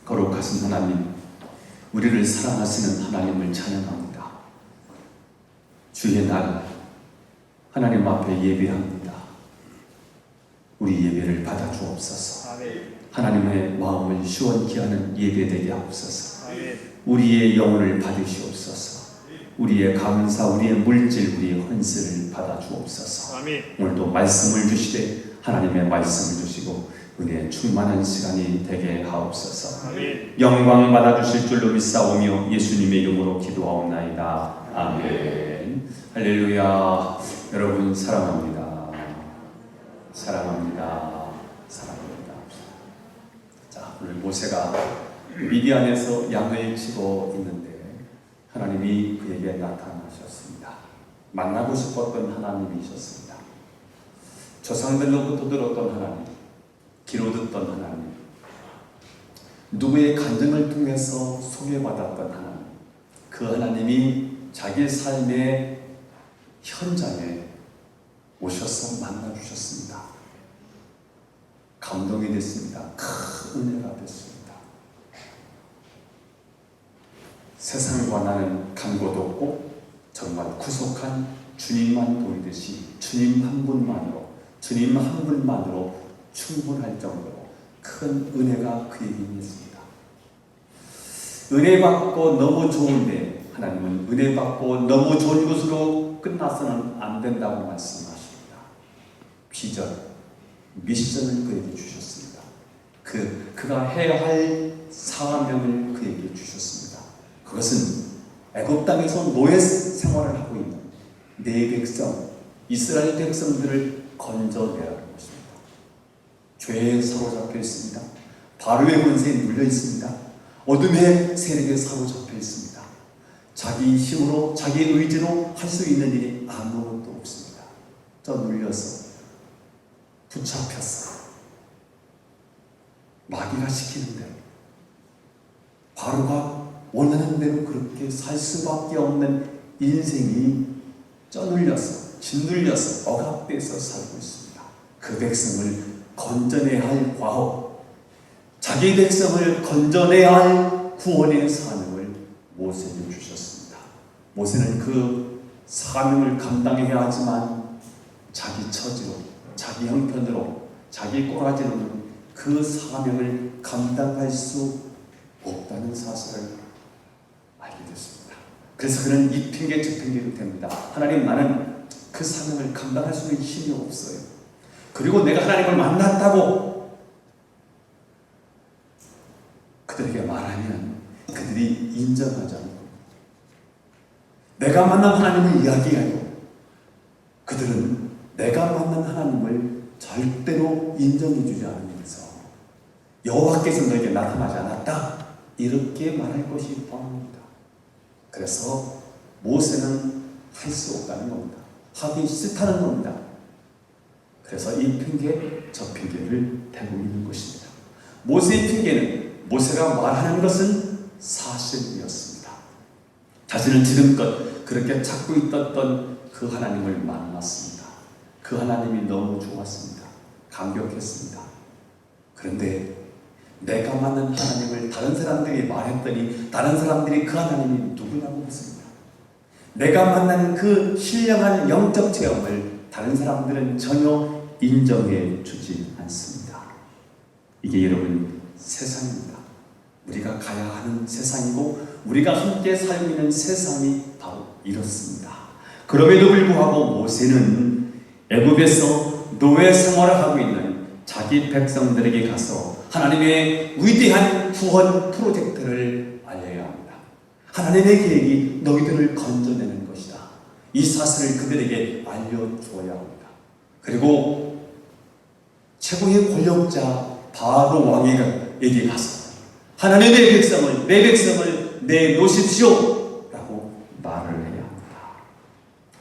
거룩하신 하나님, 우리를 사랑하시는 하나님을 찬양합니다. 주의 날 하나님 앞에 예배합니다. 우리 예배를 받아 주옵소서. 하나님의 마음을 시원케 하는 예배되게 하옵소서. 우리의 영혼을 받으시옵소서. 우리의 감사, 우리의 물질, 우리의 헌신을 받아 주옵소서. 오늘도 말씀을 주시되 하나님의 말씀을 주시고 은혜의 충만한 시간이 되게 하옵소서. 영광 받아 주실 줄로 믿사오며 예수님의 이름으로 기도하옵나이다. 아멘. 할렐루야. 여러분 사랑합니다. 사랑합니다. 사랑합니다. 자, 오늘 모세가 미디안에서 양을 치고 있는데 하나님이 그에게 나타나셨습니다. 만나고 싶었던 하나님이셨습니다. 조상들로부터 들었던 하나님, 귀로 듣던 하나님, 누구의 간증을 통해서 소개받았던 하나님, 그 하나님이 자기 삶의 현장에 오셔서 만나주셨습니다. 감동이 됐습니다. 큰 은혜가 됐습니다. 세상과 나는 간 곳 없고 정말 구속한 주님만 보이듯이 주님 한 분만으로, 주님 한 분만으로 충분할 정도로 큰 은혜가 그에게 있습니다. 은혜 받고 너무 좋은데 하나님은 은혜 받고 너무 좋은 것으로 끝나서는 안 된다고 말씀하십니다. 비전, 미션을 그에게 주셨습니다. 그가 해야 할 사명을 그에게 주셨습니다. 그것은 애굽 땅에서 노예 생활을 하고 있는 내 백성, 이스라엘 백성들을 건져내라는 것입니다. 죄에 사로잡혀 있습니다. 바로의 권세에 눌려 있습니다. 어둠의 세력에 사로잡혀 있습니다. 자기 힘으로, 자기 의지로 할 수 있는 일이 아무것도 없습니다. 눌려서, 붙잡혀서, 마귀가 시키는 대로, 바로가 원하는 대로 그렇게 살 수밖에 없는 인생이 쪄눌려서, 짓눌려서, 억압돼서 살고 있습니다. 그 백성을 건져내야 할 과업, 자기 백성을 건져내야 할 구원의 사명을 모세에게 주셨습니다. 모세는 그 사명을 감당해야 하지만 자기 처지로, 자기 형편으로, 자기 꼬라지로는 그 사명을 감당할 수 없다는 사실을 알게 됐습니다. 그래서 그는 이 핑계 저 핑계로 됩니다. 하나님, 나는 그 사명을 감당할 수 있는 힘이 없어요. 그리고 내가 하나님을 만났다고 그들에게 말하면 그들이 인정하지 않고, 내가 만난 하나님을 이야기하고 그들은 내가 만난 하나님을 절대로 인정해 주지 않으면서 여호와께서 너에게 나타나지 않았다, 이렇게 말할 것이 뻔합니다. 그래서 모세는 할 수 없다는 겁니다. 하기 싫다는 겁니다. 그래서 이 핑계 저 핑계를 대고 있는 것입니다. 모세의 핑계는, 모세가 말하는 것은 사실이었습니다. 자신을 지금껏 그렇게 찾고 있었던 그 하나님을 만났습니다. 그 하나님이 너무 좋았습니다. 감격했습니다. 그런데 내가 만난 하나님을 다른 사람들이 말했더니 다른 사람들이 그 하나님이 누구냐고 묻습니다. 내가 만난 그 신령한 영적 체험을 다른 사람들은 전혀 인정해 주지 않습니다. 이게 여러분 세상입니다. 우리가 가야 하는 세상이고 우리가 함께 살고 있는 세상이 바로 이렇습니다. 그럼에도 불구하고 모세는 애굽에서 노예 생활을 하고 있는 자기 백성들에게 가서 하나님의 위대한 구원 프로젝트를 알려야 합니다. 하나님의 계획이 너희들을 건져내는 것이다. 이 사실을 그들에게 알려줘야 합니다. 그리고 최고의 권력자 바로 왕에게 가서 하나님의 내 백성을 내놓으십시오 라고 말을 해야 합니다.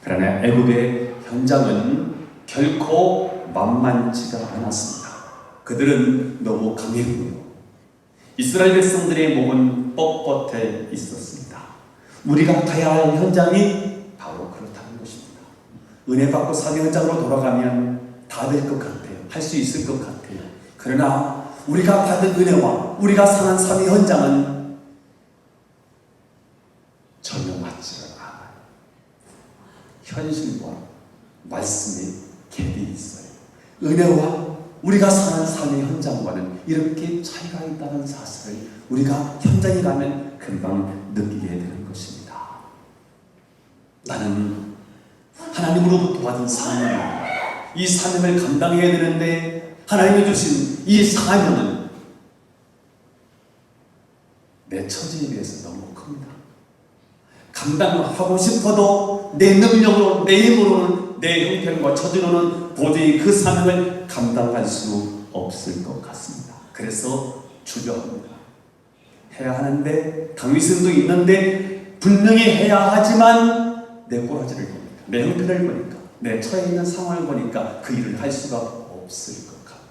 그러나 애굽의 현장은 결코 만만치가 않았습니다. 그들은 너무 강했고요. 이스라엘 백성들의 목은 뻣뻣해 있었습니다. 우리가 가야 할 현장이 바로 그렇다는 것입니다. 은혜 받고 사명 현장으로 돌아가면 다 될 것 같아요. 할 수 있을 것 같아요. 그러나 우리가 받은 은혜와 우리가 사는 삶의 현장은 전혀 맞지를 않아요. 현실과 말씀이 갭이 있어요. 은혜와 우리가 사는 삶의 현장과는 이렇게 차이가 있다는 사실을 우리가 현장에 가면 금방 느끼게 되는 것입니다. 나는 하나님으로부터 받은 사명, 이 사명을 감당해야 되는데 하나님이 주신 이 사명은 내 처지에 비해서 너무 큽니다. 감당하고 싶어도 내 능력으로, 내 힘으로는, 내 형편과 처지로는 도저히 그 사명을 감당할 수 없을 것 같습니다. 그래서 주저합니다. 해야 하는데, 당위성도 있는데 분명히 해야 하지만 내 꼬라지를 보니까, 내 형편을 보니까, 내 처해 있는 상황을 보니까 그 일을 할 수가 없을 것 같아요.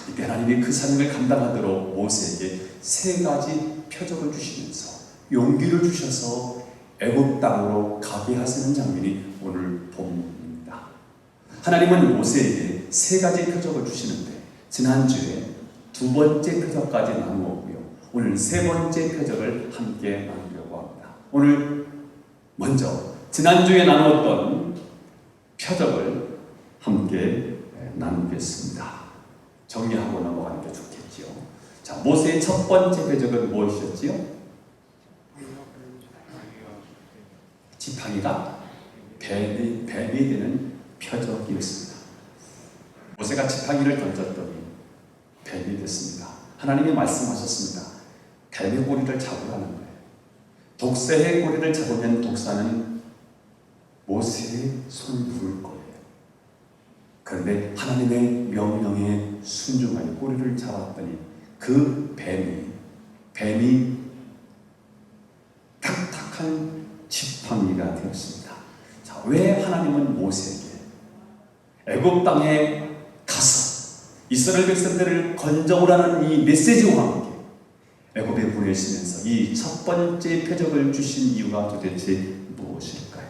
이때 하나님이 그 사명을 감당하도록 모세에게 3가지 표적을 주시면서 용기를 주셔서 애굽 땅으로 가게 하시는 장면이 오늘 본문입니다. 하나님은 모세에게 3가지 표적을 주시는데 지난주에 2번째 표적까지 나누었고요. 오늘 3번째 표적을 함께 나누려고 합니다. 오늘 먼저 지난주에 나누었던 표적을 함께 나누겠습니다. 정리하고 넘어가는 게 좋겠지요. 자, 모세의 첫 번째 표적은 무엇이었지요? 지팡이가 뱀이 되는 표적이었습니다. 모세가 지팡이를 던졌더니 뱀이 됐습니다. 하나님이 말씀하셨습니다. 뱀의 꼬리를 잡으라는 거예요. 독새의 꼬리를 잡으면 독사는 모세의 손을 부을 거예요. 그런데 하나님의 명령에 순종하여 꼬리를 잡았더니 그 뱀이 탁탁한 지팡이가 되었습니다. 자, 왜 하나님은 모세에게 애굽 땅에 가서 이스라엘 백성들을 건져오라는 이 메시지와 함께 애굽에 보내시면서 이 첫 번째 표적을 주신 이유가 도대체 무엇일까요?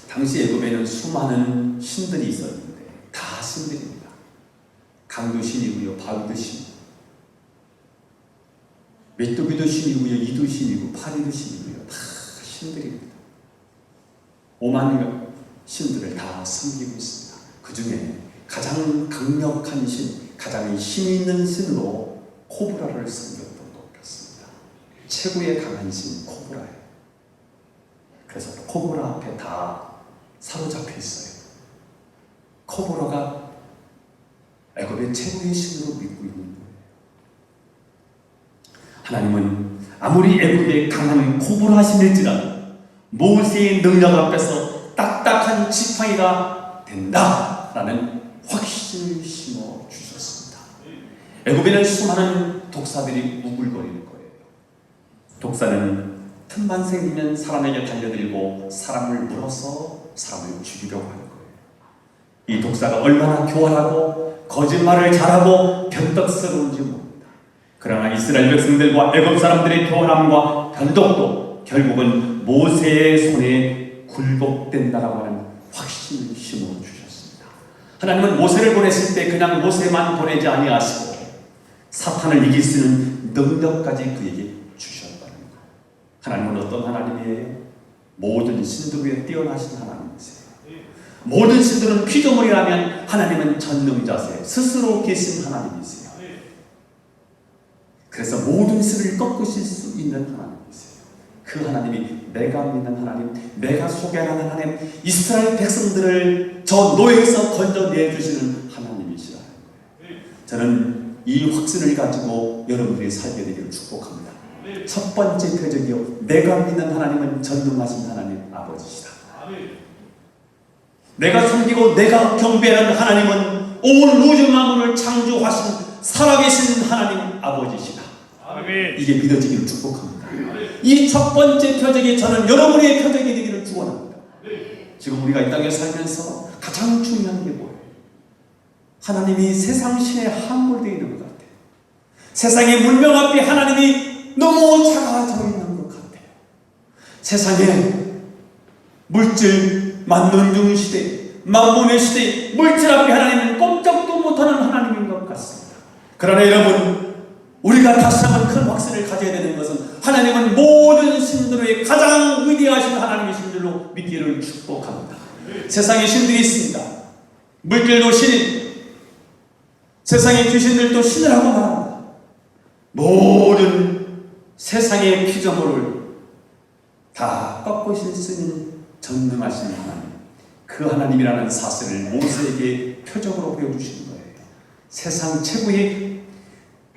당시 애굽에는 수많은 신들이 있었는데 다 신들입니다. 강도 신이고요, 바위도 신, 메뚜기도 신이고요, 이도 신이고, 파리도 신이고요, 다 신들입니다. 5만 신들을 다 섬기고 있습니다. 그 중에 가장 강력한 신, 가장 힘 있는 신으로 코브라를 섬겼던 것 같습니다. 최고의 강한 신 코브라예요. 그래서 코브라 앞에 다 사로잡혀 있어요. 코브라가 애굽의 최고의 신으로 믿고 있는 거예요. 하나님은 아무리 애굽의 강한 코브라 신일지라도 모세의 능력 앞에서 딱딱한 지팡이가 된다라는 확신을 심어 주셨습니다. 애굽에는 수많은 독사들이 우글거리는 거예요. 독사는 틈만 생기면 사람에게 달려들고 사람을 물어서 사람을 죽이려고 하는 거예요. 이 독사가 얼마나 교활하고 거짓말을 잘하고 변덕스러운지 모릅니다. 그러나 이스라엘 백성들과 애굽 사람들의 교활함과 변덕도 결국은 모세의 손에 굴복된다라고 하는 확신을 심어 주셨습니다. 하나님은 모세를 보냈을 때 그냥 모세만 보내지 아니하시고 사탄을 이길 수 있는 능력까지 그에게 주셨다는 거예요. 하나님은 어떤 하나님이에요? 모든 신들 위에 뛰어나신 하나님이세요. 모든 신들은 피조물이라면 하나님은 전능자세요. 스스로 계신 하나님이세요. 그래서 모든 신을 꺾으실 수 있는 하나님이세요. 그 하나님이 내가 믿는 하나님, 내가 소개하는 하나님, 이스라엘 백성들을 저 노예에서 건져내주시는 하나님이시라는 거예요. 저는 이 확신을 가지고 여러분들이 살게 되기를 축복합니다. 첫 번째 표적이요, 내가 믿는 하나님은 전능하신 하나님 아버지시다. 내가 섬기고 내가 경배하는 하나님은 온 우주 만물을 창조하신 살아계신 하나님 아버지시다. 이게 믿어지기를 축복합니다. 이 첫 번째 표적이 저는 여러분의 표적이 되기를 축원합니다. 지금 우리가 이 땅에 살면서 가장 중요한 게 뭐예요? 하나님이 세상 신에 함몰되어 있는 것 같아요. 세상의 문명 앞에 하나님이 너무 작아져 있는 것 같아요. 세상에 물질 만능중 시대, 만문의 시대, 물질 앞에 하나님은 꼼짝도 못하는 하나님인 것 같습니다. 그러나 여러분, 우리가 다시 한번 큰 확신을 가져야 되는 것은 하나님은 모든 신들의 가장 위대하신 하나님이신 줄로 믿기를 축복합니다. 세상에 신들이 있습니다. 물질도 신인, 세상의 귀신들도 신이라고 말합니다. 모든 세상의 피조물을 다 꺾으실 수 있는 전능하신 하나님, 그 하나님이라는 사실을 모세에게 표적으로 보여주시는 거예요. 세상 최고의,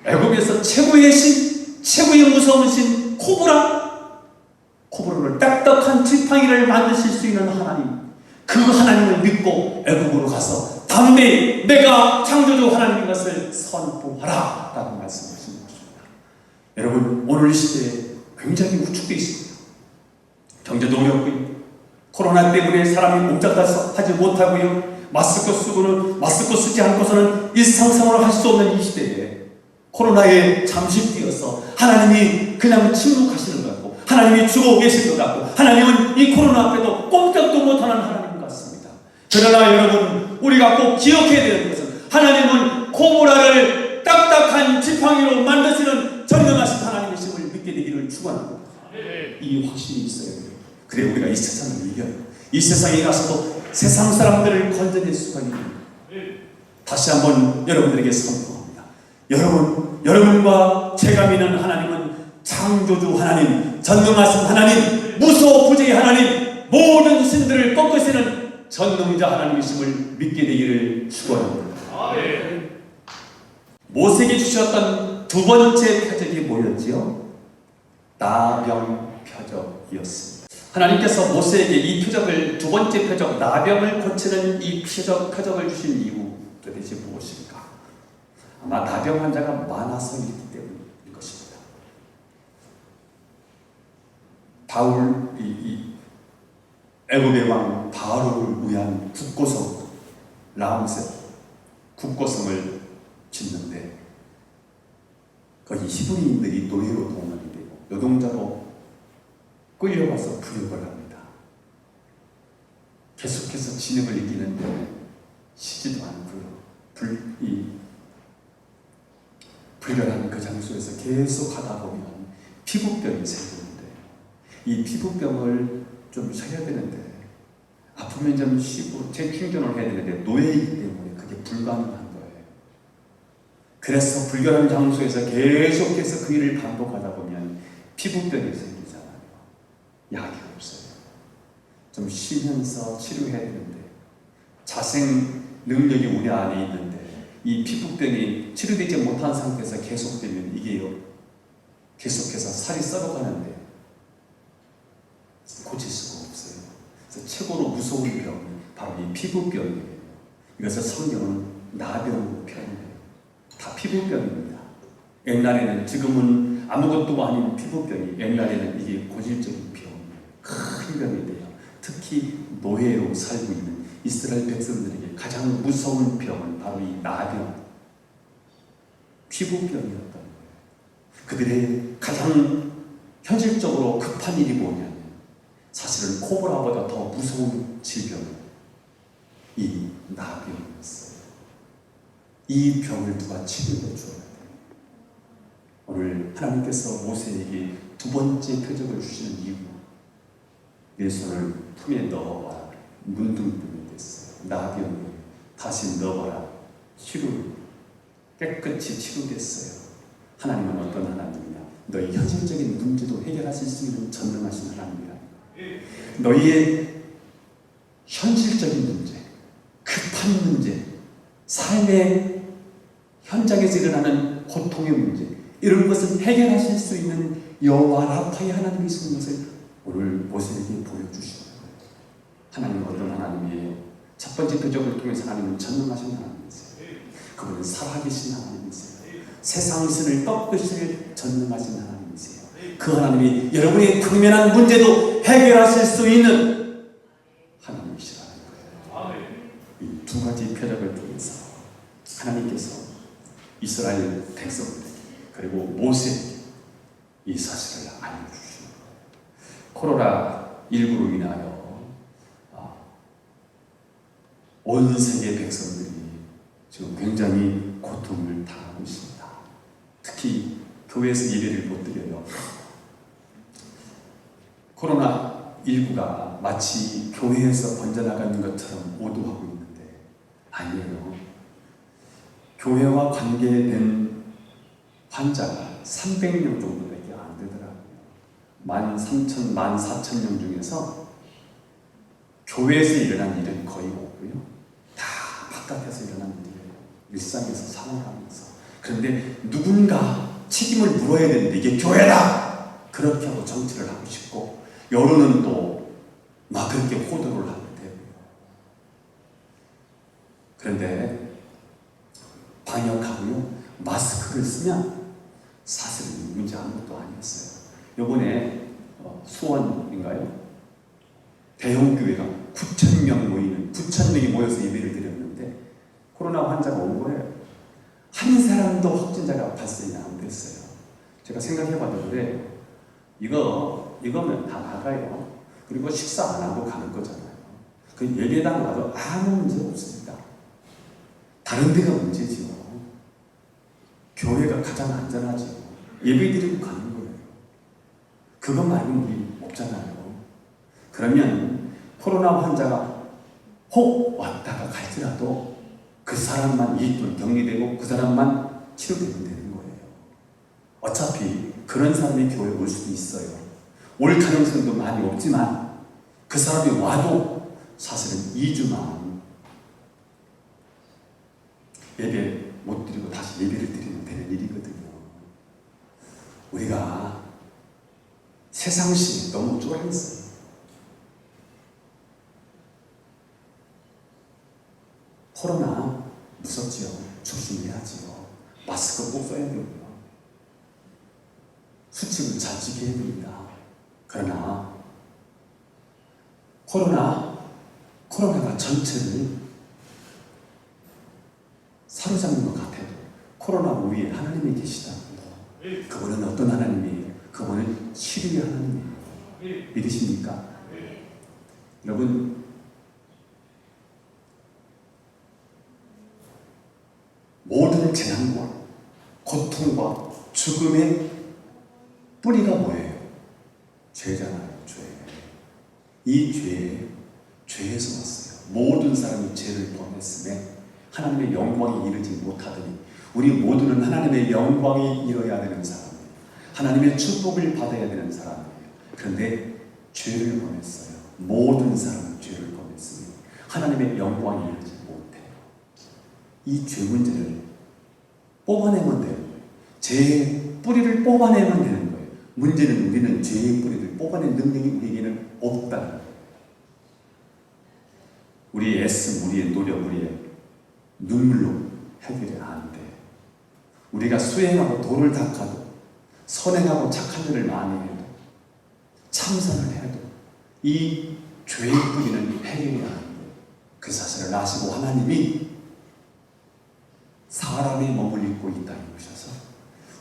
애굽에서 최고의 신, 최고의 무서운 신 코브라를 딱딱한 지팡이를 만드실 수 있는 하나님, 그 하나님을 믿고 애굽으로 가서 담대히 내가 창조주 하나님인 것을 선포하라 라고 말씀하신 것입니다. 여러분, 오늘 이 시대에 굉장히 우측되어 있습니다. 경제도 어렵고요, 코로나 때문에 사람이 옴짝달싹 하지 못하고요, 마스크 쓰지 않고서는 일상생활을 할 수 없는 이 시대에 코로나에 잠식되어서 하나님이 그냥 침묵하시는 것 같고, 하나님이 죽어 계신 것 같고, 하나님은 이 코로나 앞에도 꼼짝도 못하는 하나님 같습니다. 그러나 여러분, 우리가 꼭 기억해야 되는 것은 하나님은 코브라를 딱딱한 지팡이로 만드시는 전능하신 하나님이심을 믿게 되기를 축원합니다. 이 확신이 있어야 돼요. 그래 우리가 이 세상을 이겨요. 이 세상에 가서도 세상 사람들을 건져낼 수가 있는, 다시 한번 여러분들에게 선포합니다. 여러분과 제가 믿는 하나님은 창조주 하나님, 전능하신 하나님, 무소부재의 하나님, 모든 신들을 꺾으시는 전능자 하나님이심을 믿게 되기를 축원합니다. 모세에게 주셨던 두 번째 표적이 뭐였지요? 나병 표적이었습니다. 하나님께서 모세에게 이 표적을, 두 번째 표적, 나병을 고치는 이 표적을 주신 이유 도대체 무엇입니까? 아마 나병 환자가 많아서이기 때문일 것입니다. 애굽의 왕 바로를 위한 국고성 라암셋 국고성을 짓는데 거기 히브리인들이 노예로 동원이 되고 노동자로 끌려와서 불역을 합니다. 계속해서 진흙을 이기는데 쉬지도 않고요. 불결한 그 장소에서 계속 하다 보면 피부병이 생기는데 이 피부병을 좀 쉬어야 되는데 아프면 좀 쉬고 재충전을 해야 되는데 노예이기 때문에 그게 불가능한 거예요. 그래서 불결한 장소에서 계속해서 그 일을 반복하다 보면 피부병이 생기잖아요. 약이 없어요. 좀 쉬면서 치료해야 되는데 자생 능력이 우리 안에 있는데 이 피부병이 치료되지 못한 상태에서 계속되면 이게요, 계속해서 살이 썩어가는데 고칠 수가 없어요. 그래서 최고로 무서운 병은 바로 이 피부병이에요. 이것을 성경은 나병 표현해요. 다 피부병입니다. 옛날에는, 지금은 아무것도 아닌 피부병이, 옛날에는 이게 고질적인 병, 큰 병이 돼요. 특히 노예로 살고 있는 이스라엘 백성들에게 가장 무서운 병은 바로 이 나병, 피부병이었던 거예요. 그들의 가장 현실적으로 급한 일이 뭐냐면 사실은 코브라보다 더 무서운 질병은 이 나병이었어요. 이 병을 누가 치료해 주어야 돼요. 오늘 하나님께서 모세에게 두 번째 표적을 주시는 이유, 내 손을 품에 넣어봐 문둥병이 됐어요. 나병이 다시 넣어봐라. 깨끗이 치료됐어요. 하나님은 어떤 하나님이냐? 너희 현실적인 문제도 해결하실 수 있는 전능하신 하나님이라. 너희의 현실적인 문제, 급한 문제, 삶의 현장에서 일어나는 고통의 문제, 이런 것을 해결하실 수 있는 여호와 라파의 하나님이신 것을 오늘 모세에게 보여주시는 거예요. 하나님은 어떤 하나님이에요? 첫 번째 표적을 통해서 하나님은 전능하신 하나님이세요. 그분은 살아계신 하나님이세요. 세상 신을 꺾으실 전능하신 하나님이세요. 그 하나님이 여러분의 당면한 문제도 해결하실 수 있는 하나님이시라는 거예요. 이 두 가지 표적을 통해서 하나님께서 이스라엘 백성들에게 그리고 모세에게 이 사실을 알려주시는 거예요. 코로나19로 인하여 온 세계 백성들이 지금 굉장히 고통을 당하고 있습니다. 어차피 교회에서 예배를 못 드려요. 코로나19가 마치 교회에서 번져나가는 것처럼 오도하고 있는데 아니에요. 교회와 관계된 환자가 300명 정도밖에 안 되더라고요. 13,000, 14,000명 중에서 교회에서 일어난 일은 거의 없고요. 다 바깥에서 일어난 일이에요. 일상에서 생활하면서. 그런데 누군가 책임을 물어야 되는데 이게 교회다! 그렇게 하고 정치를 하고 싶고 여론은 또 막 그렇게 호도를 하게 되고요. 그런데 방역하고요. 마스크를 쓰면 사실은 문제 아무것도 아니었어요. 요번에 수원인가요? 대형 교회가 9,000명 모이는 9,000명이 모여서 예배를 드렸는데 코로나 환자가 온 거예요. 한 사람도 확진자가 발생이 안 됐어요. 제가 생각해봐도 그래. 이거면 다 나가요. 그리고 식사 안 하고 가는 거잖아요. 그 예배당 가도 아무 문제 없습니다. 다른 데가 문제지요. 교회가 가장 안전하지요. 예배 드리고 가는 거예요. 그것 말고는 우리 없잖아요. 그러면 코로나 환자가 혹 왔다가 갈지라도 그 사람만 2분 격리되고 그 사람만 치료되면 되는 거예요. 어차피 그런 사람이 교회에 올 수도 있어요. 올 가능성도 많이 없지만 그 사람이 와도 사실은 2주만 예배 못 드리고 다시 예배를 드리면 되는 일이거든요. 우리가 세상식에 너무 쫄아있어요. 코로나 무섭지요. 조심해야지요. 마스크 꼭 써야 되고요. 수칙을 잘 지켜야 됩니다. 그러나 코로나가 전체를 사로잡는 것 같아도 코로나 위에 하나님이 계시다고요. 그분은 어떤 하나님이에요? 그분은 치료의 하나님이에요. 믿으십니까? 여러분, 모든 재난과 고통과 죽음의 뿌리가 뭐예요? 죄잖아요. 죄. 이 죄에서 왔어요. 모든 사람이 죄를 범했음에 하나님의 영광이 이르지 못하더니 우리 모두는 하나님의 영광이 이뤄야 되는 사람이에요. 하나님의 축복을 받아야 되는 사람이에요. 그런데 죄를 범했어요. 모든 사람은 죄를 범했으니 하나님의 영광이 이르지 못해요. 이 죄 문제를 뽑아내면 되는 거예요. 죄의 뿌리를 뽑아내면 되는 거예요. 문제는 우리는 죄의 뿌리를 뽑아낼 능력이 우리에게는 없다는 거예요. 우리의 애씀, 우리의 노력, 우리의 눈물로 해결이 안 돼. 우리가 수행하고 도를 닦아도 선행하고 착한 일을 많이 해도 참선을 해도 이 죄의 뿌리는 해결이 안 돼. 그 사실을 아시고 하나님이 사람의 몸을 입고 이 땅에 오셔서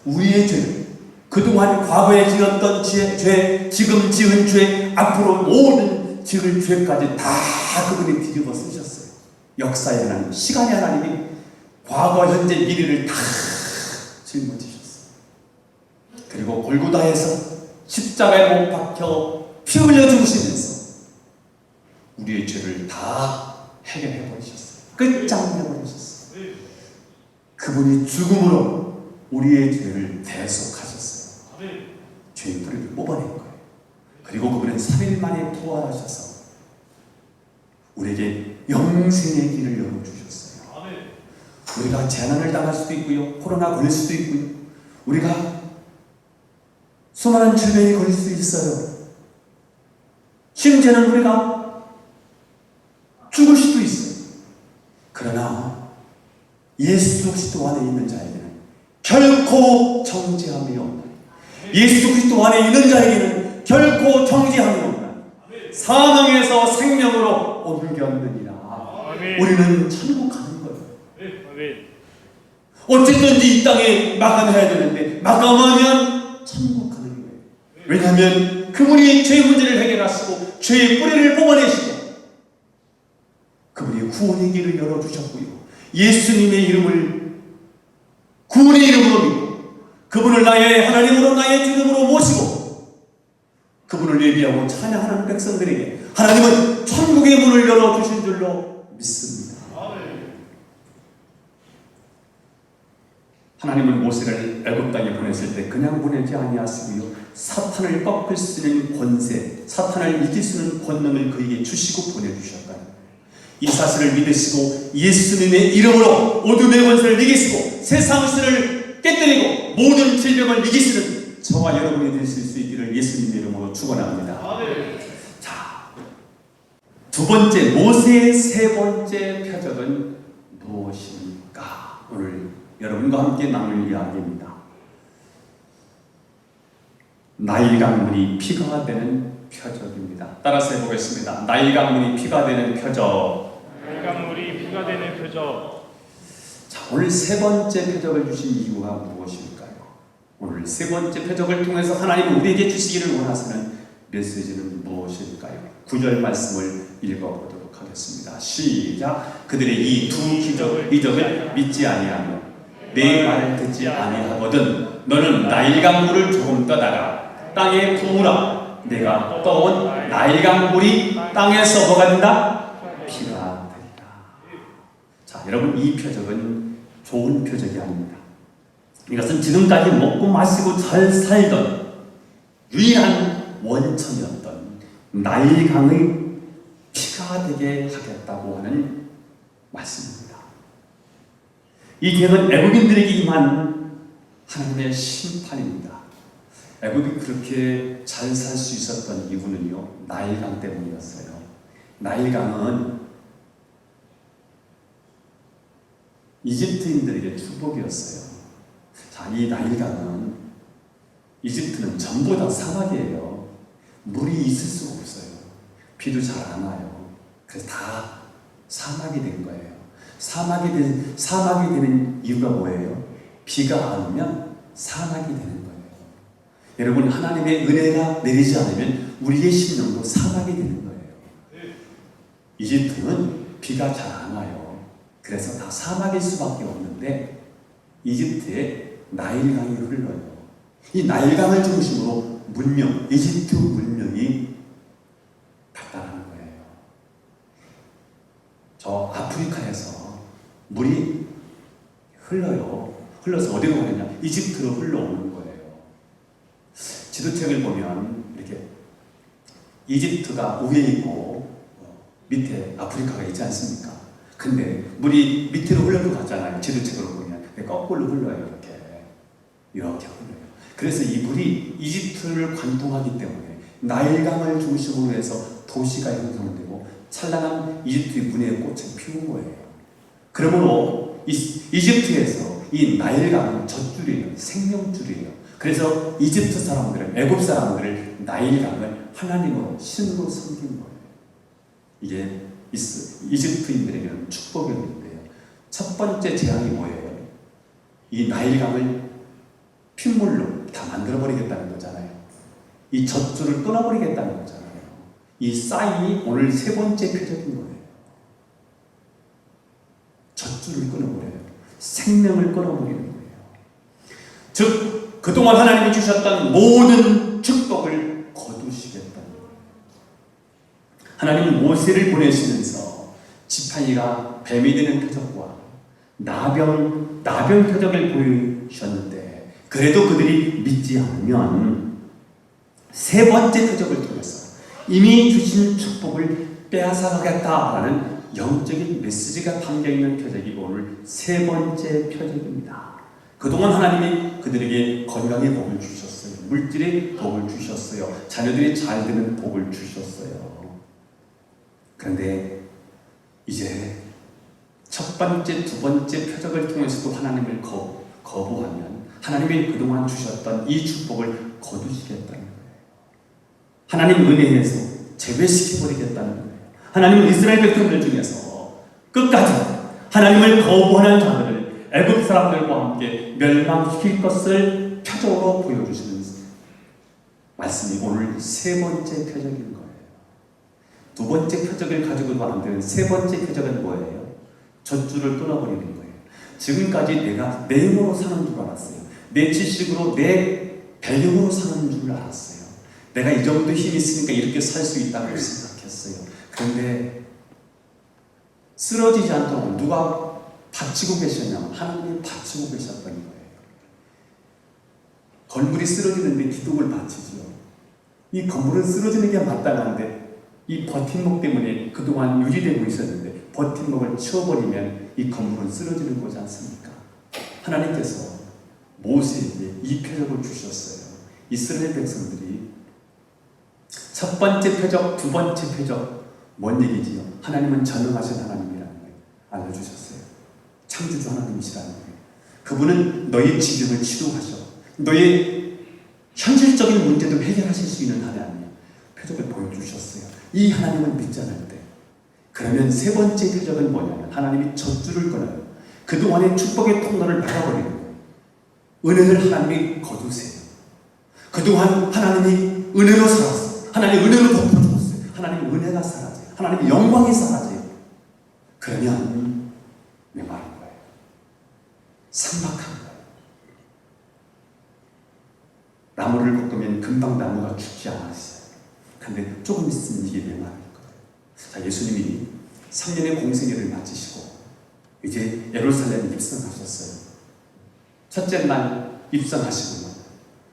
우리의 죄를 그동안 과거에 지었던 죄, 지금 지은 죄, 앞으로 모든 지을 죄까지 다 그분이 뒤집어 쓰셨어요. 역사의 하나님, 시간의 하나님이 과거, 현재, 미래를 다 짊어지셨어요. 그리고 골고다에서 십자가에 못 박혀 피 흘려 죽으시면서 우리의 죄를 다 해결해 버리셨어요. 끝장내 버리셨어요. 그분이 죽음으로 우리의 죄를 대속하셨어요. 죄의 뿌리를 뽑아낸 거예요. 그리고 그분은 3일 만에 부활하셔서 우리에게 영생의 길을 열어주셨어요. 우리가 재난을 당할 수도 있고요. 코로나 걸릴 수도 있고요. 우리가 수많은 질병이 걸릴 수 있어요. 심지어는 우리가 죽을 수도 있어요. 그러나 예수 그리스도 안에 있는 자에게는 결코 정죄함이 없다. 예수 그리스도 안에 있는 자에게는 결코 정죄함이 없다. 사망에서 생명으로 옮겼느니라. 우리는 천국 가는 거예요. 어쨌든지 이 땅에 마감해야 되는데 마감하면 천국 가는 거예요. 왜냐하면 그분이 죄 문제를 해결하시고 죄의 뿌리를 뽑아내시고 그분이 구원의 길을 열어주셨고요. 예수님의 이름을 구원의 이름으로 믿고 그분을 나의 하나님으로 나의 주님으로 모시고 그분을 예비하고 찬양하는 백성들에게 하나님은 천국의 문을 열어주신 줄로 믿습니다. 하나님은 모세를 애굽 땅에 보냈을 때 그냥 보내지 아니하시고요, 사탄을 꺾을 수 있는 권세, 사탄을 이길 수 있는 권능을 그에게 주시고 보내주셨다. 이 사실을 믿으시고 예수님의 이름으로 어둠의 권세를 이기시고 세상의 신을 깨뜨리고 모든 질병을 이기시는 저와 여러분이 되실 수 있기를 예수님의 이름으로 축원합니다. 자, 두 번째, 모세의 세 번째 표적은 무엇입니까? 오늘 여러분과 함께 나눌 이야기입니다. 나일 강물이 피가 되는 표적입니다. 따라서 해보겠습니다. 나일 강물이 피가 되는 표적. 나일 강물이 피가 되는 표적. 자, 오늘 세 번째 표적을 주신 이유가 무엇일까요? 오늘 세 번째 표적을 통해서 하나님은 우리에게 주시기를 원하시는 메시지는 무엇일까요? 9절 말씀을 읽어보도록 하겠습니다. 시작. 그들의 이 두 이적을 믿지 아니하며 내 말을 듣지 아니하거든 너는 나일 강물을 조금 떠다가 땅에 부으라. 내가 떠온 나일 강물이 땅에서 뭐가 된다? 피가 된다. 자, 여러분, 이 표적은 좋은 표적이 아닙니다. 이것은 지금까지 먹고 마시고 잘 살던 유일한 원천이었던 나일 강의 피가 되게 하겠다고 하는 말씀입니다. 이 계획은 애굽인들에게 임한 하나님의 심판입니다. 애굽이 그렇게 잘 살 수 있었던 이유는요, 나일강 때문이었어요. 나일강은 이집트인들에게 축복이었어요. 자, 이 나일강은 이집트는 전부 다 사막이에요. 물이 있을 수가 없어요. 비도 잘 안 와요. 그래서 다 사막이 된 거예요. 사막이 되는 이유가 뭐예요? 비가 안 오면 사막이 되는 거예요. 여러분, 하나님의 은혜가 내리지 않으면 우리의 심령도 사막이 되는 거예요. 이집트는 비가 잘 안 와요. 그래서 다 사막일 수밖에 없는데 이집트에 나일강이 흘러요. 이 나일강을 중심으로 이집트 문명이 발달하는 거예요. 저 아프리카에서 물이 흘러요. 흘러서 어디로 가느냐? 이집트로 흘러오는 거예요. 지도책을 보면 이렇게 이집트가 위에 있고 밑에 아프리카가 있지 않습니까? 근데 물이 밑으로 흘러가잖아요. 지도책으로 보면. 거꾸로 흘러요. 이렇게 흘러요. 그래서 이 물이 이집트를 관통하기 때문에 나일강을 중심으로 해서 도시가 형성되고 찬란한 이집트의 문의 꽃을 피운 거예요. 그러므로 이집트에서 이 나일강은 젖줄이에요. 생명줄이에요. 그래서 이집트 사람들은, 애굽 사람들을 나일강을 하나님으로 신으로 섬긴 거예요. 이게 이집트인들에게는 축복이었는데요. 첫 번째 재앙이 뭐예요? 이 나일강을 핏물로 다 만들어버리겠다는 거잖아요. 이 젖줄을 끊어버리겠다는 거잖아요. 이 사인이 오늘 세 번째 표적인 거예요. 젖줄을 끊어버려요. 생명을 끊어버리는 거예요. 즉, 그동안 하나님이 주셨던 모든 축복을 거두시겠다는 거예요. 하나님은 모세를 보내시면서 지팡이가 뱀이 되는 표적과 나병 표적을 보여주셨는데, 그래도 그들이 믿지 않으면 세 번째 표적을 통해서 이미 주신 축복을 빼앗아가겠다라는 영적인 메시지가 담겨있는 표적이 오늘 세 번째 표적입니다. 그동안 하나님이 그들에게 건강의 복을 주셨어요. 물질의 복을 주셨어요. 자녀들이 잘 되는 복을 주셨어요. 그런데 이제 첫 번째, 두 번째 표적을 통해서도 하나님을 거부하면 하나님이 그동안 주셨던 이 축복을 거두시겠다는 거예요. 하나님 은혜에서 제외시켜버리겠다는 거예요. 하나님은 이스라엘 백성들 중에서 끝까지 하나님을 거부하는 자들을 애굽 사람들과 함께 멸망시킬 것을 표적으로 보여주시는 말씀이 오늘 세 번째 표적인 거예요. 두 번째 표적을 가지고도 안 되는 세 번째 표적은 뭐예요? 젖줄을 끊어버리는 거예요. 지금까지 내가 내 힘으로 사는 줄 알았어요. 내 지식으로 내 배경으로 사는 줄 알았어요. 내가 이 정도 힘이 있으니까 이렇게 살 수 있다고 생각했어요. 그런데 쓰러지지 않도록 누가 받치고 계셨냐면 하나님이 받치고 계셨던 거예요. 건물이 쓰러지는데 기둥을 받치지요. 이 건물은 쓰러지는 게 마땅한데 이 버팀목 때문에 그동안 유지되고 있었는데 버팀목을 치워버리면 이 건물은 쓰러지는 거지 않습니까? 하나님께서 모세에게 이 표적을 주셨어요. 이스라엘 백성들이 첫 번째 표적, 두 번째 표적 뭔 얘기지요? 하나님은 전능하신 하나님이라는 걸 알려주셨어요. 창조주 하나님이시라는 거예요. 그분은 너의 질병을 치료하셔. 너의 현실적인 문제도 해결하실 수 있는 하나님이에요. 표적을 보여주셨어요. 이 하나님을 믿잖아요. 그러면 세 번째 표적은 뭐냐면 하나님이 젖줄을 끊어요. 그동안의 축복의 통로를 막아버리는 거예요. 은혜를 하나님이 거두세요. 그동안 하나님이 은혜로 살았어요. 하나님 은혜로 덮어주었어요. 하나님 은혜가 사라져요. 하나님 영광이 사라져요. 그러면 메마른 거예요. 상박한 거예요. 나무를 꺾으면 금방 나무가 죽지 않았어요. 근데 조금 있으면 이게 메마를 거예요. 자, 예수님이 3년의 공생애를 마치시고 이제 예루살렘에 입성하셨어요. 첫째 날 입성하시고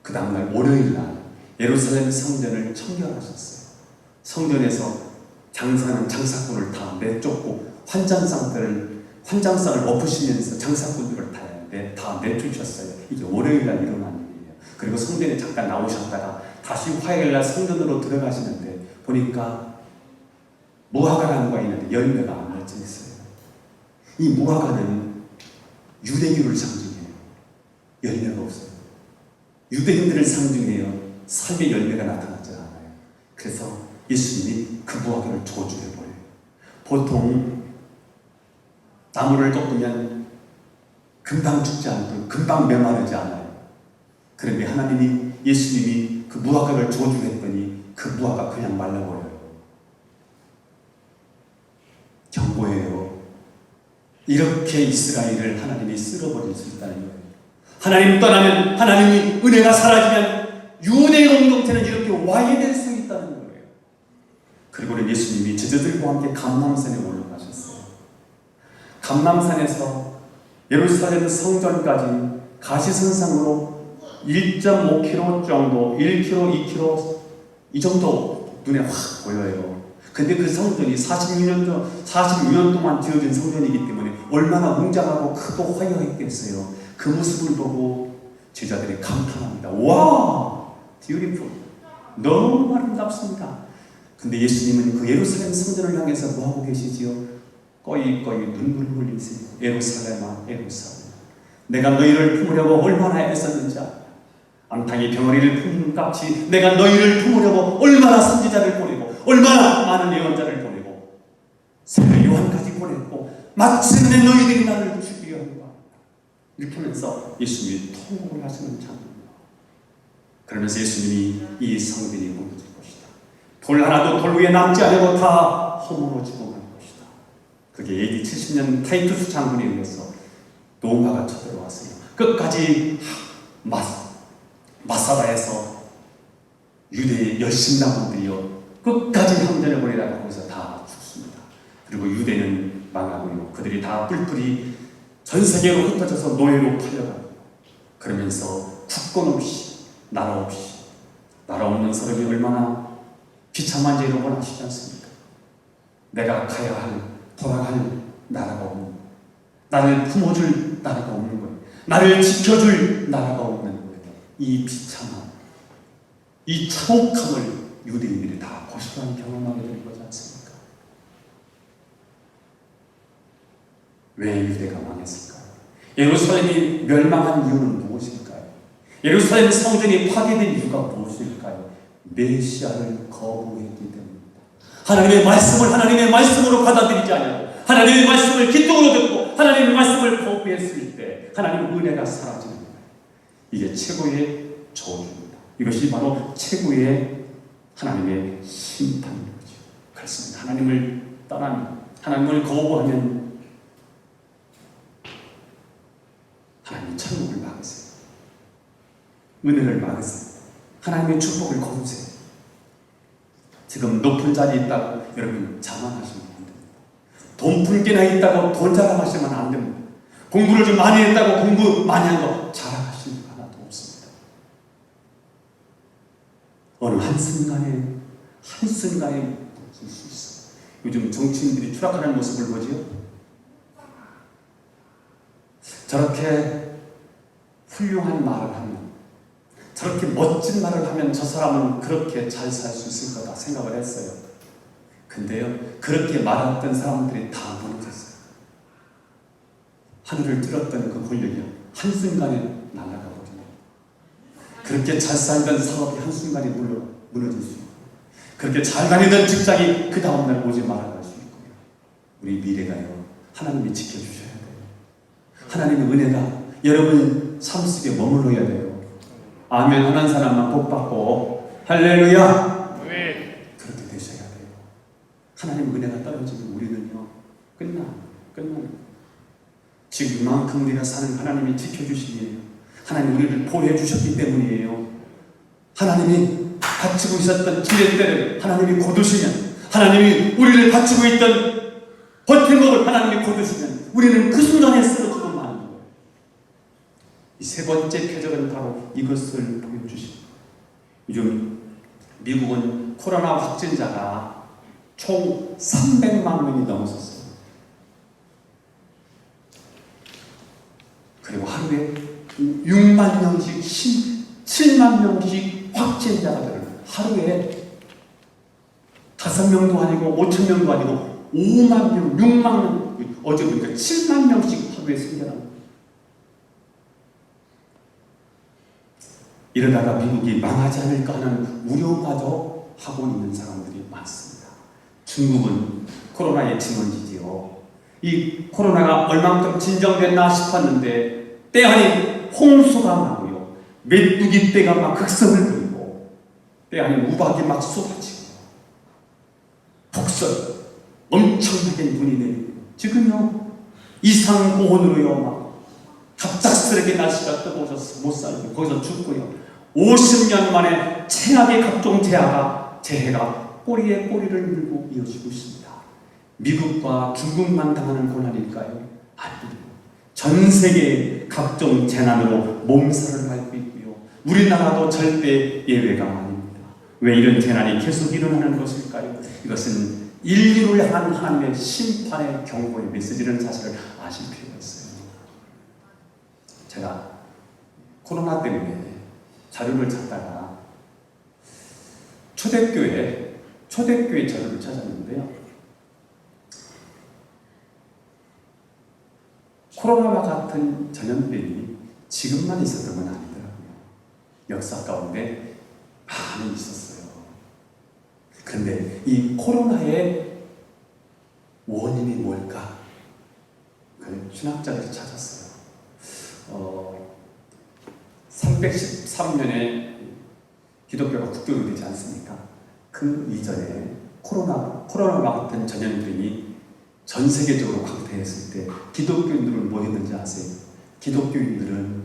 그 다음날 월요일날 예루살렘 성전을 청결하셨어요. 성전에서 장사하는 장사꾼을 다 내쫓고 환장상을 엎으시면서 장사꾼들을 다 내쫓으셨어요. 이게 월요일날 일어난 일이에요. 그리고 성전에 잠깐 나오셨다가 다시 화요일날 성전으로 들어가시는데 보니까 무화과나무가 있는데 열매가 안 맺혀 있어요. 이 무화과는 유대교를 상징해요. 열매가 없어요. 유대인들을 상징해요. 삶의 열매가 나타나지 않아요. 그래서 예수님이 그 무화과를 저주해버려요. 보통 나무를 꺾으면 금방 죽지 않고 금방 메마르지 않아요. 그런데 하나님이 예수님이 그 무화과를 저주했더니 그 무화과 그냥 말라버려요. 경고해요. 이렇게 이스라엘을 하나님이 쓸어버릴 수 있다는 거예요. 하나님 떠나면, 하나님이 은혜가 사라지면 유대 공동체는 이렇게 와해될 수 있다는 거예요. 그리고는 예수님이 제자들과 함께 감람산에 올라가셨어요. 감람산에서 예루살렘 성전까지 가시선상으로 1.5km 정도, 1km, 2km 이 정도 눈에 확 보여요. 근데 그 성전이 46년 동안 지어진 성전이기 때문에 얼마나 웅장하고 크고 화려했겠어요. 그 모습을 보고 제자들이 감탄합니다. 와! 뷰티풀. 너무 아름답습니다. 근데 예수님은 그 예루살렘 성전을 향해서 뭐하고 계시지요? 꺼이 눈물을 흘리세요. 예루살렘아, 예루살렘. 내가 너희를 품으려고 얼마나 애썼는지 알아. 암탉이 병아리를 품는 값이 내가 너희를 품으려고 얼마나 선지자를 보내고 얼마나 많은 예언자를 보내고 세례 요한까지 보냈고 마침내 너희들이 나를 죽이려 한다. 이렇게 하면서 예수님이 통곡을 하시는 장면입니다. 그러면서 예수님이 이 성전이 무너질 것이다. 돌 하나도 돌 위에 남지 않고 다 홈으로 죽어갈 것이다. 그게 AD 70년 타이투스 장군에 의해서 노마가 쳐들어왔어요. 끝까지 마사다에서 유대의 열심당원들이요 끝까지 항전을 벌이다가 거기서 다 죽습니다. 그리고 유대는 망하고요. 그들이 다 뿔뿔이 전 세계로 흩어져서 노예로 팔려가고 그러면서 국권 없이 나라 없는 사람이 얼마나 비참한지 여러분 아시지 않습니까? 내가 가야 할 돌아갈 나라가 없는 거예요. 나를 품어줄 나라가 없는 거예요. 나를 지켜줄 나라가 없는 거예요. 이 비참함, 이 참혹함을 유대인들이 다 고스란히 경험하게 된 거지 않습니까? 왜 유대가 망했을까요? 예루살렘이 멸망한 이유는 무엇일까요? 예루살렘 성전이 파괴된 이유가 무엇일까요? 메시아를 거부했기 때문입니다. 하나님의 말씀을 하나님의 말씀으로 받아들이지 않고 하나님의 말씀을 기쁨으로 듣고 하나님의 말씀을 거부했을 때 하나님의 은혜가 사라지는 거예요. 이게 최고의 저주입니다. 이것이 바로 최고의 하나님의 심판인 거죠. 그렇습니다. 하나님을 떠나면 하나님을 거부하면 하나님이 천국을 막으세요. 은혜를 막으세요. 하나님의 축복을 거두세요. 지금 높은 자리에 있다고 여러분 자만하시면 안 됩니다. 돈 푼개나 있다고 돈 자랑하시면 안 됩니다. 공부를 좀 많이 했다고 공부 많이 한 거 자랑하시는 거 하나도 없습니다. 어느 한순간에 멈출 수 있어요. 요즘 정치인들이 추락하는 모습을 보지요. 저렇게 훌륭한 말을 하면, 저렇게 멋진 말을 하면 저 사람은 그렇게 잘 살 수 있을 거다 생각을 했어요. 근데요, 그렇게 말했던 사람들이 다 무너졌어요. 하늘을 뚫었던 그 권력이 한순간에 날아가 버립니다. 그렇게 잘 살던 사업이 한순간에 무너질 수 있고, 그렇게 잘 다니던 직장이 그 다음날 오지 말아갈 수 있고요. 우리 미래가요, 하나님이 지켜주셔야 돼요. 하나님의 은혜가 여러분 삶 속에 머물러야 돼요. 아멘 하는 사람만 복 받고 할렐루야. 네. 그렇게 되셔야 돼요. 하나님 은혜가 떨어지면 우리는요 끝나는 거예요. 지금 이만큼 우리가 사는 하나님이 지켜주시기에요. 하나님 우리를 보호해 주셨기 때문이에요. 하나님이 다치고 있었던 기회때를 하나님이 거두시면, 하나님이 우리를 다치고 있던 버팀목을 하나님이 거두시면 우리는 그 순간에 쓰러지고 마는 거예요. 이 세 번째 표적은 바로 이것을 보여주십니다. 요즘 미국은 코로나 확진자가 총 300만 명이 넘었었어요. 그리고 하루에 6만 명씩, 7만 명씩 확진자가 들어요. 하루에 5명도 아니고 5천 명도 아니고 5만 명, 6만 명, 어제 보니까 7만 명씩 하루에 생겨납니다. 이러다가 미국이 망하지 않을까 하는 우려마저 하고 있는 사람들이 많습니다. 중국은 코로나의 진원지지요. 이 코로나가 얼만큼 진정됐나 싶었는데 때 아닌 홍수가 나고요, 메뚜기 떼가 막 극성을 부리고, 때 아닌 우박이 막 쏟아지고, 폭설 엄청나게 눈이 내리고, 지금요 이상고온으로요 막 갑작스럽게 날씨가 뜨거워져서 못 살고 거기서 죽고요. 50년 만에 최악의 각종 재해가 꼬리에 꼬리를 물고 이어지고 있습니다. 미국과 중국만 당하는 고난일까요? 아닙니다. 전 세계 각종 재난으로 몸살을 앓고 있고요. 우리나라도 절대 예외가 아닙니다. 왜 이런 재난이 계속 일어나는 것일까요? 이것은 인류를 향한 하나님의 심판의 경고의 메시지라는 사실을 아실 필요가 있어요. 제가 코로나 때문에 자료를 찾다가 초대교회 자료를 찾았는데요. 코로나와 같은 전염병이 지금만 있었던 건 아니더라고요. 역사 가운데 많이 있었어요. 그런데 이 코로나의 원인이 뭘까? 그 신학자들이 찾았어요. 313년에 기독교가 국교가 되지 않습니까? 그 이전에 코로나와 같은 전염병이 전 세계적으로 강퇴했을 때 기독교인들은 뭐 했는지 아세요? 기독교인들은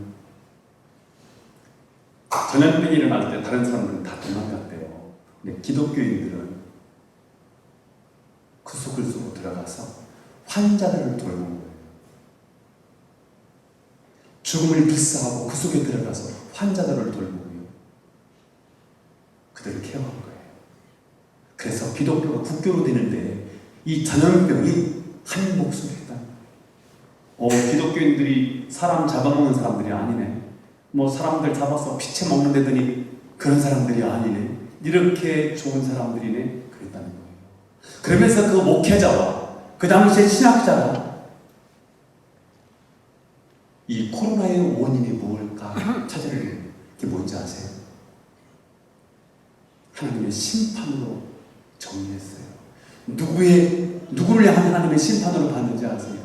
전염병이 일어날 때 다른 사람들은 다 도망갔대요. 근데 기독교인들은 그 속을 쏘고 들어가서 환자들을 돌본 거예요. 죽음을 불사하고 그 속에 들어가서 환자들을 돌보고요, 그들을 케어한 거예요. 그래서 기독교가 국교로 되는데 이 전염병이 한 몫을 했다. 기독교인들이 사람 잡아먹는 사람들이 아니네. 뭐 사람들 잡아서 피채 먹는 데더니 그런 사람들이 아니네. 이렇게 좋은 사람들이네. 그랬다는 거예요. 그러면서 그 목회자와 그 당시의 신학자가 이 코로나의 원인이 뭘까 찾아내는 게 뭔지 아세요? 하나님의 심판으로 정리했어요. 누구를 향한 하나님의 심판으로 봤는지 아세요?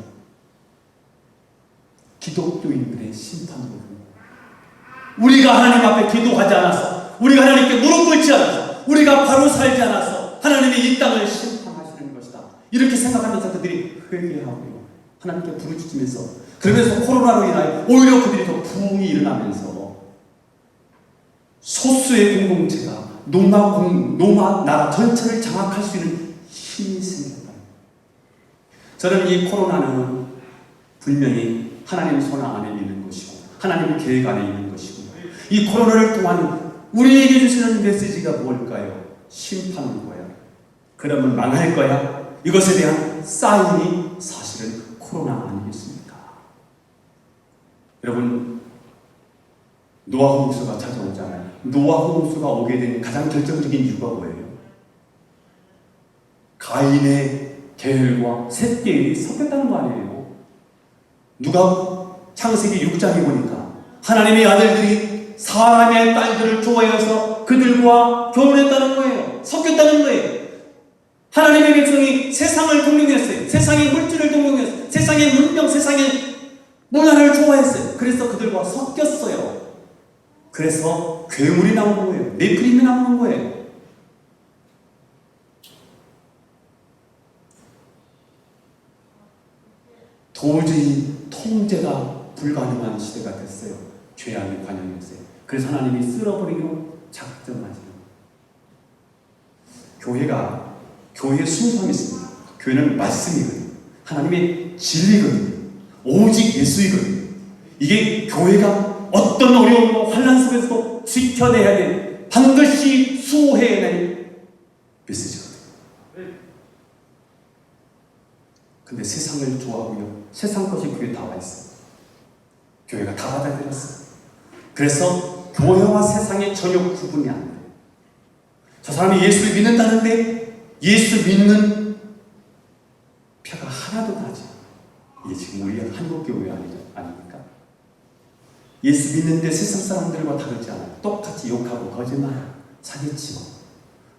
기독교인들의 심판으로. 우리가 하나님 앞에 기도하지 않아서, 우리가 하나님께 무릎 꿇지 않아서, 우리가 바로 살지 않아서 하나님이 이 땅을 심판하시는 것이다. 이렇게 생각하면서 그들이 회개하고요, 하나님께 부르짖으면서, 그러면서 코로나로 인하여 오히려 그들이 더 부흥이 일어나면서 복수의 공동체가 노마 나라 전체를 장악할 수 있는 힘이 생겼다. 저는 이 코로나는 분명히 하나님 손 안에 있는 것이고 하나님 계획 안에 있는 것이고 이 코로나를 통한 우리에게 주시는 메시지가 뭘까요? 심판인 거야. 그러면 망할 거야. 이것에 대한 사인이 사실은 코로나 아니겠습니까? 여러분, 노아 홍수가 찾아오잖아요. 노아 홍수가 오게 된 가장 결정적인 이유가 뭐예요? 가인의 계율과 셋 계율이 섞였다는 거 아니에요? 누가 창세기 6장에 보니까 하나님의 아들들이 사람의 딸들을 좋아해서 그들과 결혼했다는 거예요. 섞였다는 거예요. 하나님의 백성이 세상을 동경했어요. 세상의 물질을 동경했어요. 세상의 문명, 세상의 문화를 좋아했어요. 그래서 그들과 섞였어요. 그래서 괴물이 나오는 거예요. 네프림이 나오는 거예요. 도저히 통제가 불가능한 시대가 됐어요. 죄악의 관영이었어요. 그래서 하나님이 쓸어버리기로 작정하시는 교회의 순서가 있습니다. 교회는 말씀이거든요. 하나님의 진리거든요. 오직 예수이거든요. 이게 교회가 어떤 어려움과 환난 속에서도 지켜내야 될, 반드시 수호해야 될 메시지거든요. 근데 세상을 좋아하고요. 세상 것이 교회에 다 와 있어요. 교회가 다 받아들였어요. 그래서 교회와 세상의 전혀 구분이 안 돼요. 저 사람이 예수를 믿는다는데 예수 믿는 표가 하나도 나지. 이게 지금 우리 한국교회 아닙니까? 예수 믿는데 세상 사람들과 다르지 않아요. 똑같이 욕하고 거짓말하고 사기치고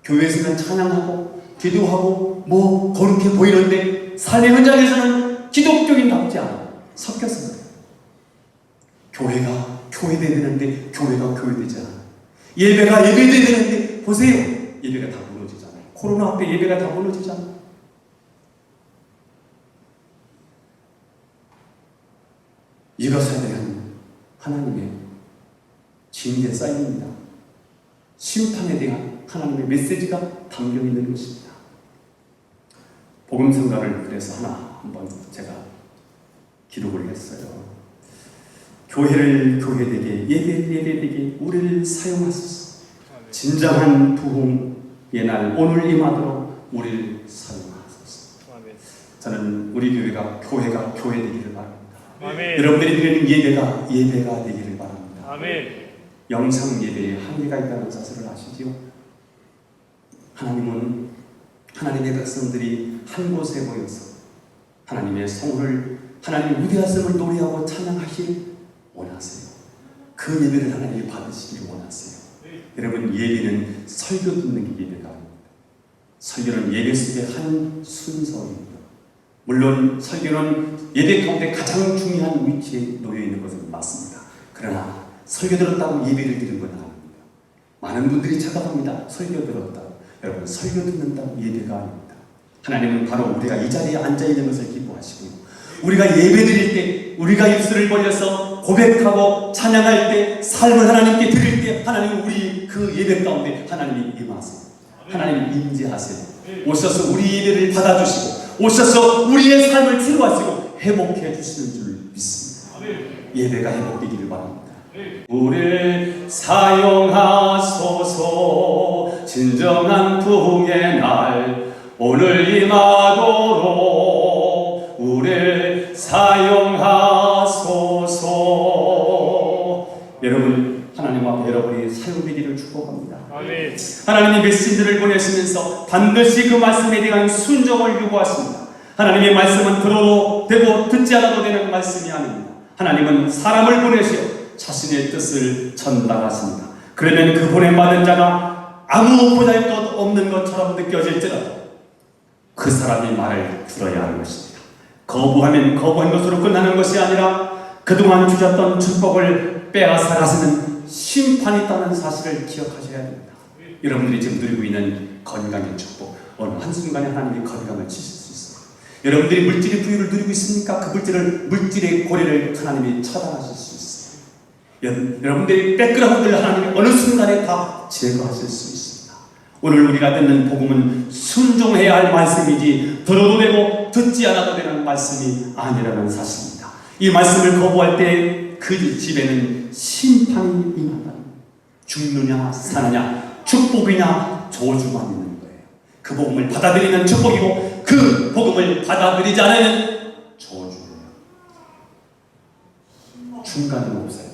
교회에서는 찬양하고 기도하고 뭐 거룩해 보이는데 삶의 현장에서는 기독교인답지 않아요. 섞여서 그래요. 교회가 교회돼야 되는데 교회가 교회되지 않아요. 예배가 예배돼야 되는데 보세요. 예배가 다 무너지잖아요. 코로나 앞에 예배가 다 무너지잖아요. 이것에 대한 하나님의 징계 사인입니다. 심판에 대한 하나님의 메시지가 담겨 있는 것입니다. 복음성가를 그래서 한번 제가 기록을 했어요. 교회를 교회되게, 예배를 예배되게 우리를 사용하소서. 진정한 부흥의 날 오늘 임하도록 우리를 사용하소서. 저는 우리 교회가 교회되기를 바랍니다. 아멘. 여러분들이 드리는 예배가 되기를 바랍니다. 아멘. 영상 예배에 한계가 있다는 사실을 아시지요? 하나님은 하나님의 백성들이 한 곳에 모여서 하나님의 성을, 하나님의 위대하심을 노래하고 찬양하길 원하세요. 그 예배를 하나님이 받으시길 원하세요. 여러분, 예배는 설교 듣는 게 예배가 아닙니다. 설교는 예배 속의 한 순서입니다. 물론 설교는 예배 가운데 가장 중요한 위치에 놓여 있는 것은 맞습니다. 그러나 설교 들었다고 예배를 드리는 건 아닙니다. 많은 분들이 착각합니다. 설교 들었다고. 여러분, 설교 듣는다고 예배가 아닙니다. 하나님은 바로 우리가 이 자리에 앉아있는 것을 기뻐하시고, 우리가 예배 드릴 때, 우리가 입술을 벌려서 고백하고 찬양할 때, 삶을 하나님께 드릴 때, 하나님은 우리 그 예배 가운데 하나님이 임하세요. 하나님이 임재하세요. 오셔서 우리 예배를 받아주시고 오셔서 우리의 삶을 치료하시고 회복해 주시는 줄 믿습니다. 예배가 회복되기를 바랍니다. 우리를 사용하소서. 진정한 부흥의 날 오늘 임하도록 우리를 사용하소서. 여러분, 하나님 앞에 여러분이 사용되기를 축복합니다. 아멘. 하나님이 메신저를 보내시면서 반드시 그 말씀에 대한 순종을 요구하십니다. 하나님의 말씀은 들어도 되고 듣지 않아도 되는 말씀이 아닙니다. 하나님은 사람을 보내시어 자신의 뜻을 전달하십니다. 그러면 그 보냄받은 자가 아무 보잘것 없는 것처럼 느껴질지라도 그 사람의 말을 들어야 하는 것입니다. 거부하면 거부한 것으로 끝나는 것이 아니라 그동안 주셨던 축복을 빼앗아 가시는 심판이 있다는 사실을 기억하셔야 됩니다. 여러분들이 지금 누리고 있는 건강의 축복, 어느 한순간에 하나님이 건강을 주실 수 있어요. 여러분들이 물질의 부유를 누리고 있습니까? 그 물질의 고리를 하나님이 차단하실 수 있어요. 여러분들이 백그라운드를 하나님이 어느 순간에 다 다 제거하실 수 있습니다. 오늘 우리가 듣는 복음은 순종해야 할 말씀이지 들어도 되고 듣지 않아도 되는 말씀이 아니라는 사실입니다. 이 말씀을 거부할 때 그 집에는 심판이 임한다. 죽느냐 사느냐 축복이냐 저주만 있는 거예요. 그 복음을 받아들이는 축복이고 그 복음을 받아들이지 않으면 저주예요. 중간은 없어요.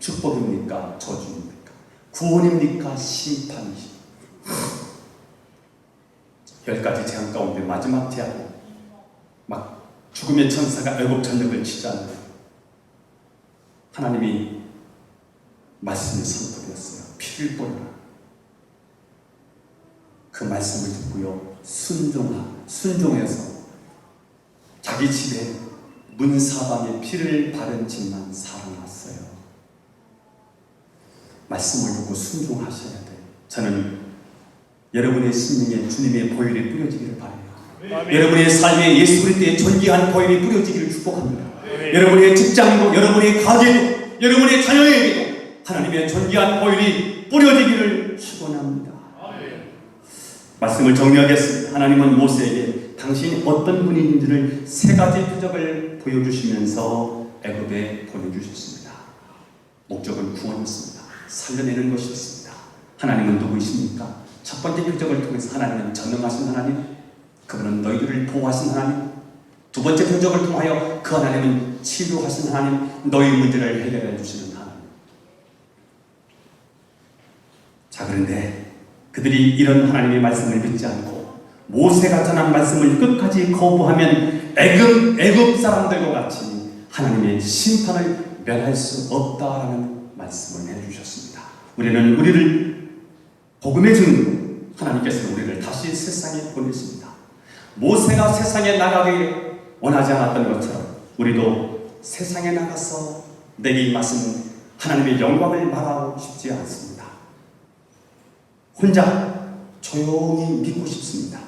축복입니까 저주입니까? 구원입니까 심판이십니까? 10가지 재앙 가운데 마지막 재앙은 막 죽음의 천사가 애굽 전역을 치자는 하나님이 말씀을 선포되었어요. 피를 뿌려라. 그 말씀을 듣고요 순종해서 자기 집에 문사방에 피를 바른 집만 살아났어요. 말씀을 듣고 순종하셔야 돼요. 저는 여러분의 심령에 주님의 보혈이 뿌려지기를 바라요. 여러분의 삶에 예수 그리스도의 존귀한 보혈이 뿌려지기를 축복합니다. 여러분의 직장도, 여러분의 가게도, 여러분의 자녀에게도 하나님의 존귀한 보혈이 뿌려지기를 축원합니다. 말씀을 정리하겠습니다. 하나님은 모세에게 당신이 어떤 분인지를 3가지 표적을 보여주시면서 애굽에 보내주셨습니다. 목적은 구원이었습니다. 살려내는 것이었습니다. 하나님은 누구이십니까? 첫 번째 표적을 통해서 하나님은 전능하신 하나님, 그분은 너희들을 보호하신 하나님. 두 번째 표적을 통하여 그 하나님은 치료하신 하나님, 너희 문제를 해결해 주시는 하나님. 자, 그런데 그들이 이런 하나님의 말씀을 믿지 않고 모세가 전한 말씀을 끝까지 거부하면 애굽 사람들과 같이 하나님의 심판을 면할 수 없다라는 말씀을 해주셨습니다. 우리를 복음의 증인으로 하나님께서는 우리를 다시 세상에 보내십니다. 모세가 세상에 나가기 원하지 않았던 것처럼 우리도 세상에 나가서 내게 임하신 하나님의 영광을 말하고 싶지 않습니다. 혼자 조용히 믿고 싶습니다.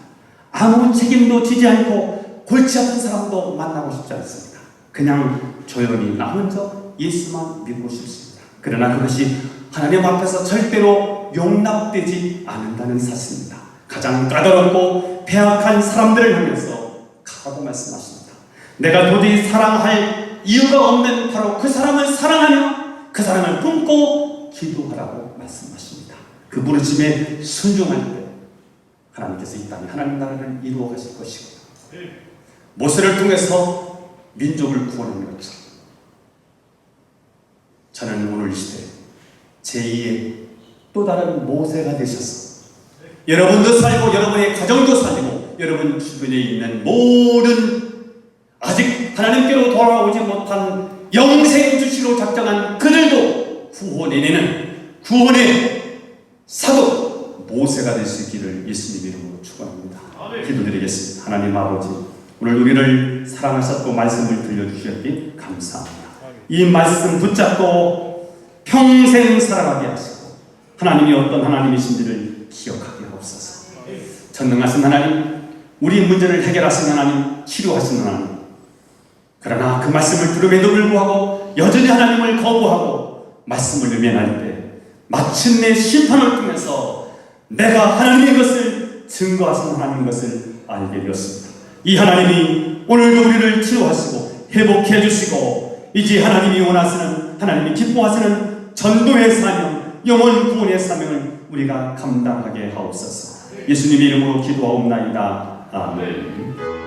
아무 책임도 지지 않고 골치 아픈 사람도 만나고 싶지 않습니다. 그냥 조용히 나 혼자 예수만 믿고 싶습니다. 그러나 그것이 하나님 앞에서 절대로 용납되지 않는다는 사실입니다. 가장 까다롭고 배악한 사람들을 향해서 가라고 말씀하십니다. 내가 도저히 사랑할 이유가 없는 바로 그 사람을 사랑하며 그 사랑을 품고 기도하라고 말씀하십니다. 그 부르심에 순종할 때 하나님께서 이 땅에 하나님 나라를 이루어 가실 것이고 모세를 통해서 민족을 구원하는 것처럼 저는 오늘 시대 제2의 또 다른 모세가 되셔서 여러분도 살고 여러분의 가정도 살리고 여러분 주변에 있는 모든 아직 하나님께로 돌아오지 못한 영생 주시로 작정한 그들도 구원해내는 구원의 사도 모세가 될 수 있기를 예수님 이름으로 축원합니다. 기도드리겠습니다. 하나님 아버지, 오늘 우리를 사랑하셨고 말씀을 들려주셨기 감사합니다. 이 말씀 붙잡고 평생 살아가게 하시고 하나님이 어떤 하나님이신지를 기억하게 하옵소서. 전능하신 하나님, 우리 문제를 해결하신 하나님, 치료하신 하나님, 그러나 그 말씀을 들음에도 불구하고 여전히 하나님을 거부하고 말씀을 외면할 때 마침내 심판을 통해서 내가 하나님의 것을 증거하신 하나님의 것을 알게 되었습니다. 이 하나님이 오늘도 우리를 치료하시고 회복해 주시고 이제 하나님이 원하시는, 하나님이 기뻐하시는 전도의 사명, 영혼 구원의 사명을 우리가 감당하게 하옵소서. 예수님의 이름으로 기도하옵나이다. 아멘.